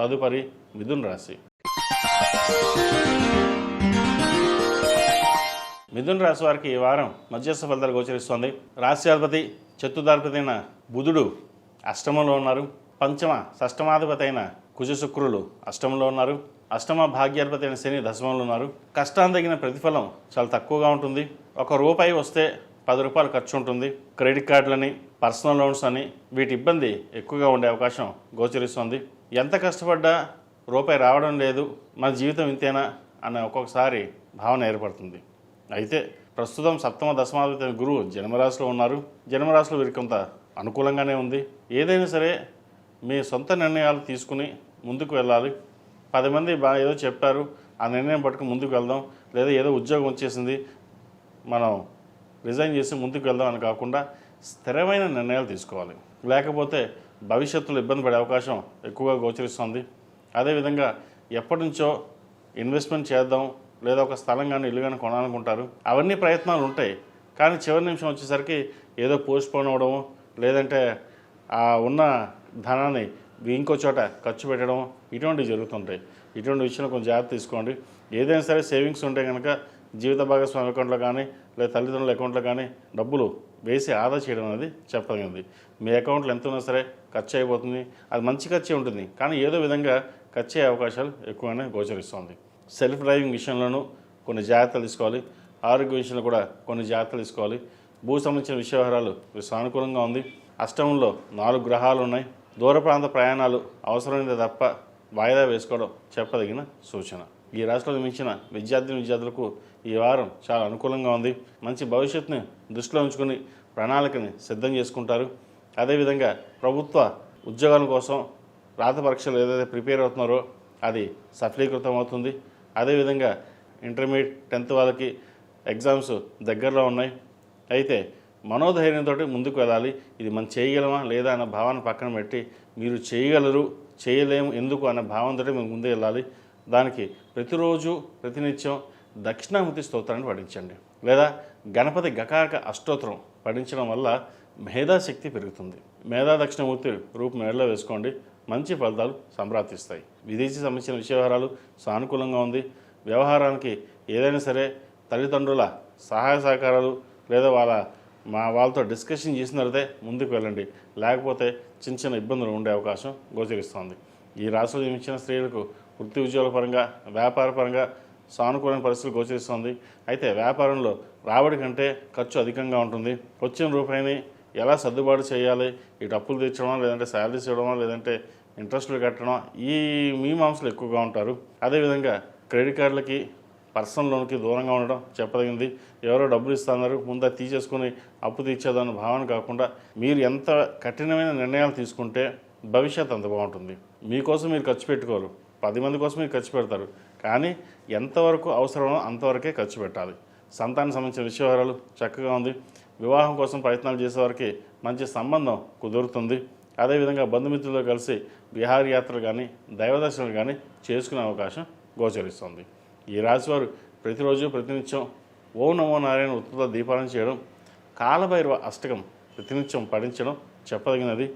తదుపరి మిథున రాశి. మిథున రాశి వారికి ఈ వారం మధ్యస్థ ఫలితాలు గోచరిస్తోంది. రాశ్యాధిపతి చతుర్థాధిపతి అయిన బుధుడు అష్టమంలో ఉన్నారు. పంచమ షష్టమాధిపతి అయిన కుజ శుక్రులు అష్టమంలో ఉన్నారు. అష్టమ భాగ్యాధిపతి అయిన శని దశమంలో ఉన్నారు. కష్టానికి తగిన ప్రతిఫలం చాలా తక్కువగా ఉంటుంది. ₹1 వస్తే ₹10 ఖర్చు ఉంటుంది. క్రెడిట్ కార్డులని, పర్సనల్ లోన్స్ అని వీటి ఇబ్బంది ఎక్కువగా ఉండే అవకాశం గోచరిస్తుంది. ఎంత కష్టపడ్డా రూపాయి రావడం లేదు, మన జీవితం ఇంతేనా అనే ఒక్కొక్కసారి భావన ఏర్పడుతుంది. అయితే ప్రస్తుతం సప్తమ దశమాధిపతి గురువు జన్మరాశిలో ఉన్నారు. జన్మరాశిలో వీరికి కొంత అనుకూలంగానే ఉంది. ఏదైనా సరే మీ సొంత నిర్ణయాలు తీసుకుని ముందుకు వెళ్ళాలి. 10 మంది ఏదో చెప్పారు, ఆ నిర్ణయం పట్టుకుని ముందుకు వెళ్దాం, లేదా ఏదో ఉద్యోగం వచ్చేసింది మనం రిజైన్ చేసి ముందుకు వెళ్దాం అని కాకుండా స్థిరమైన నిర్ణయాలు తీసుకోవాలి. లేకపోతే భవిష్యత్తులో ఇబ్బంది పడే అవకాశం ఎక్కువగా గోచరిస్తుంది. అదేవిధంగా ఎప్పటి నుంచో ఇన్వెస్ట్మెంట్ చేద్దాం, లేదా ఒక స్థలం కానీ ఇల్లు కానీ కొనాలనుకుంటారు. అవన్నీ ప్రయత్నాలు ఉంటాయి, కానీ చివరి నిమిషం వచ్చేసరికి ఏదో పోస్ట్పోన్ అవ్వడము, లేదంటే ఆ ఉన్న ధనాన్ని ఇంకో చోట ఖర్చు పెట్టడం, ఇటువంటివి జరుగుతుంటాయి. ఇటువంటి విషయంలో కొంచెం జాగ్రత్త తీసుకోండి. ఏదైనా సరే సేవింగ్స్ ఉంటే కనుక జీవిత భాగస్వామి అకౌంట్లో కానీ లేదా తల్లిదండ్రుల అకౌంట్లో కానీ డబ్బులు వేసి ఆదా చేయడం అనేది చెప్పదగింది. మీ అకౌంట్లో ఎంత ఉన్నా సరే ఖర్చు అయిపోతుంది. అది మంచి ఖర్చే ఉంటుంది, కానీ ఏదో విధంగా ఖర్చు అయ్యే అవకాశాలు ఎక్కువగానే గోచరిస్తుంది. సెల్ఫ్ డ్రైవింగ్ విషయంలోనూ కొన్ని జాగ్రత్తలు తీసుకోవాలి. ఆరోగ్య విషయంలో కూడా కొన్ని జాగ్రత్తలు తీసుకోవాలి. భూ సంబంధించిన వ్యవహారాలు సానుకూలంగా ఉంది. అష్టమంలో 4 గ్రహాలు ఉన్నాయి. దూర ప్రాంత ప్రయాణాలు అవసరమైనది తప్ప వాయిదా వేసుకోవడం చెప్పదగిన సూచన. ఈ రాశిలో జన్మించిన విద్యార్థులకు ఈ వారం చాలా అనుకూలంగా ఉంది. మంచి భవిష్యత్తుని దృష్టిలో ఉంచుకొని ప్రణాళికని సిద్ధం చేసుకుంటారు. అదేవిధంగా ప్రభుత్వ ఉద్యోగాల కోసం రాత పరీక్షలు ఏదైతే ప్రిపేర్ అవుతున్నారో అది సఫలీకృతం అవుతుంది. అదేవిధంగా ఇంటర్మీడియట్ 10th వాళ్ళకి ఎగ్జామ్స్ దగ్గరలో ఉన్నాయి. అయితే మనోధైర్యంతో ముందుకు వెళ్ళాలి. ఇది మనం చేయగలమా లేదా అన్న భావన పక్కన పెట్టి మీరు చేయగలరు, చేయలేము ఎందుకు అన్న భావంతో మేము ముందు వెళ్ళాలి. దానికి ప్రతిరోజు ప్రతినిత్యం దక్షిణామూర్తి స్తోత్రాన్ని పఠించండి, లేదా గణపతి గకాక అష్టోత్తరం పఠించడం వల్ల మేధాశక్తి పెరుగుతుంది. మేధా దక్షిణామూర్తి రూపం మెడలో వేసుకోండి, మంచి ఫలితాలు సంప్రాప్తిస్తాయి. విదేశీ సంబంధించిన వ్యవహారాలు సానుకూలంగా ఉంది. వ్యవహారానికి ఏదైనా సరే తల్లిదండ్రుల సహాయ సహకారాలు లేదా వాళ్ళతో డిస్కషన్ చేసిన తర్వాతే ముందుకు వెళ్ళండి. లేకపోతే చిన్న ఇబ్బందులు ఉండే అవకాశం గోచరిస్తుంది. ఈ రాశిలో జన్మించిన స్త్రీలకు వృత్తి ఉద్యోగాల పరంగా, వ్యాపార పరంగా సానుకూలమైన పరిస్థితులు గోచరిస్తుంది. అయితే వ్యాపారంలో రాబడి కంటే ఖర్చు అధికంగా ఉంటుంది. వచ్చిన రూపాయిని ఎలా సర్దుబాటు చేయాలి, ఇటు అప్పులు తీర్చడమా, లేదంటే శాలరీస్ ఇవ్వడమా, లేదంటే ఇంట్రెస్టులు కట్టడం, ఈ మీమాంసలు ఎక్కువగా ఉంటారు. అదేవిధంగా క్రెడిట్ కార్డులకి, పర్సనల్ లోన్కి దూరంగా ఉండడం చెప్పదగింది. ఎవరో డబ్బులు ఇస్తున్నారు, ముందు తీసేసుకుని అప్పు తీర్చేదన్న భావన కాకుండా మీరు ఎంత కఠినమైన నిర్ణయాలు తీసుకుంటే భవిష్యత్ అంత బాగుంటుంది. మీకోసం మీరు ఖర్చు పెట్టుకోరు, 10 మంది కోసం మీరు ఖర్చు పెడతారు, కానీ ఎంతవరకు అవసరమో అంతవరకే ఖర్చు పెట్టాలి. సంతానం సంబంధించిన వ్యవహారాలు చక్కగా ఉంది. వివాహం కోసం ప్రయత్నాలు చేసేవారికి మంచి సంబంధం కుదురుతుంది. అదేవిధంగా బంధుమిత్రులతో కలిసి విహారయాత్రలు కానీ దైవదర్శనాలు కానీ చేసుకునే అవకాశం గోచరిస్తుంది. ఈ రాశివారు ప్రతిరోజు ప్రతినిత్యం ఓం నమో నారాయణ ఉత్తుత దీపాలను చేయడం, కాలభైరవ అష్టకం ప్రతినిత్యం పఠించడం చెప్పదగినది.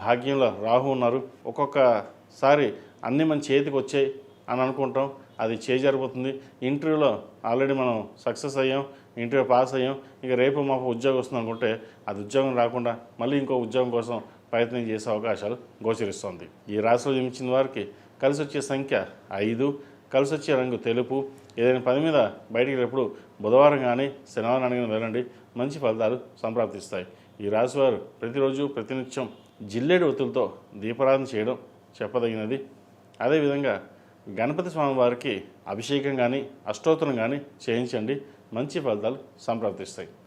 భాగ్యంలో రాహు ఉన్నారు. ఒక్కొక్కసారి అన్నీ మన చేతికి వచ్చాయి అని అనుకుంటాం, అది చేజారిపోతుంది. ఇంటర్వ్యూలో ఆల్రెడీ మనం సక్సెస్ అయ్యాం, ఇంటర్వ్యూ పాస్ అయ్యాం, ఇక రేపు మాకు ఉద్యోగం వస్తుంది అనుకుంటే అది ఉద్యోగం రాకుండా మళ్ళీ ఇంకో ఉద్యోగం కోసం ప్రయత్నం చేసే అవకాశాలు గోచరిస్తుంది. ఈ రాశిలో జన్మించిన వారికి కలిసి వచ్చే సంఖ్య 5, కలిసి వచ్చే రంగు తెలుపు. ఏదైనా పని మీద బయటికి వెళ్ళినప్పుడు బుధవారం కానీ శనివారం కానీ వెళ్ళండి, మంచి ఫలితాలు సంప్రాప్తిస్తాయి. ఈ రాశివారు ప్రతిరోజు ప్రతినిత్యం జిల్లేడు ఒత్తులతో దీపారాధన చేయడం చెప్పదగినది. అదేవిధంగా గణపతి స్వామి వారికి అభిషేకం కానీ అష్టోత్తరం కానీ చేయించండి, మంచి ఫలితాలు సంప్రాప్తిస్తాయి.